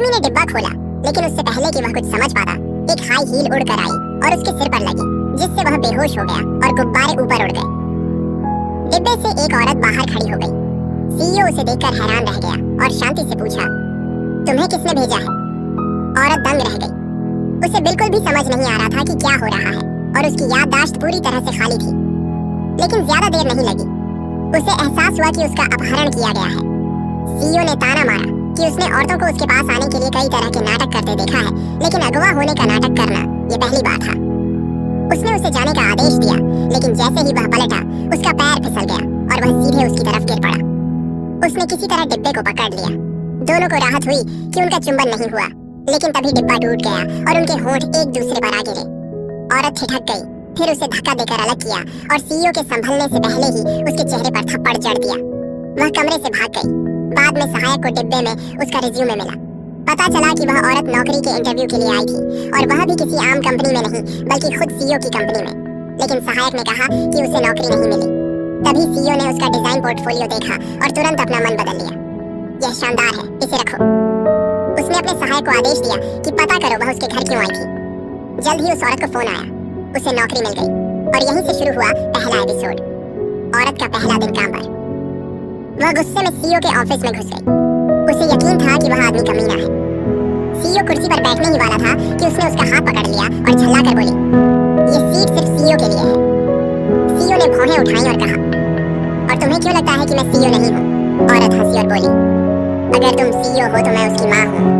आदमी ने डिब्बा खोला, लेकिन उससे पहले कि वह कुछ समझ पाता, एक हाई हील उड़कर आई और उसके सिर पर लगी, जिससे वह बेहोश हो गया और गुब्बारे ऊपर उड़ गए। डिब्बे से एक औरत बाहर खड़ी हो गई। सीईओ उसे देखकर हैरान रह गया और शांति से पूछा, तुम्हें किसने भेजा है? औरत दंग रह गई। उसे बिल्कुल भी समझ नहीं आ रहा था कि क्या हो रहा है और उसकी याददाश्त पूरी तरह से खाली थी। लेकिन ज्यादा देर नहीं लगी, उसे एहसास हुआ कि उसका अपहरण किया गया है। सीईओ ने ताना मारा कि उसने औरतों को उसके पास आने के लिए कई तरह के नाटक करते देखा है, लेकिन अगवा होने का नाटक करना ये पहली बार था। उसने उसे जाने का आदेश दिया, लेकिन जैसे ही वह पलटा, उसका पैर फिसल गया और वह सीधे उसकी तरफ गिर पड़ा। उसने किसी तरह डिब्बे को पकड़ लिया। दोनों को राहत हुई कि उनका चुंबन नहीं हुआ, लेकिन तभी डिब्बा टूट गया और उनके होंठ एक दूसरे पर आ गिरे। औरत ठिठक गई, फिर उसे धक्का देकर अलग किया और सीईओ के संभलने से पहले ही उसके चेहरे पर थप्पड़ जड़ दिया। वह कमरे से भाग गई। बाद में सहायक को डिब्बे में उसका रिज्यूमे मिला। पता चला कि वह औरत नौकरी के इंटरव्यू के लिए आई थी और वह भी किसी आम कंपनी में नहीं, बल्कि खुद सीईओ की कंपनी में। लेकिन सहायक ने कहा कि उसे नौकरी नहीं मिली। तभी सीईओ ने उसका डिजाइन पोर्टफोलियो देखा और तुरंत अपना मन बदल लिया। यह शानदार है, इसे रखो। उसने अपने सहायक को आदेश दिया कि पता करो वह उसके घर क्यों आई थी। जल्द ही उस औरत को फोन आया, उसे नौकरी मिल गई और यहीं से शुरू हुआ पहला एपिसोड, औरत का पहला दिन काम पर। वह गुस्से में सीईओ के ऑफिस में घुस गई। उसे यकीन था कि वह आदमी कमीना है। सीईओ कुर्सी पर बैठने ही वाला था कि उसने उसका हाथ पकड़ लिया और झल्लाकर बोली, ये सीट सिर्फ सीईओ के लिए है। सीईओ ने भौहें उठाई और कहा, और तुम्हें क्यों लगता है कि मैं सीईओ नहीं हूँ? औरत हंसी और बोली, अगर तुम सीईओ हो तो मैं उसकी माँ हूँ।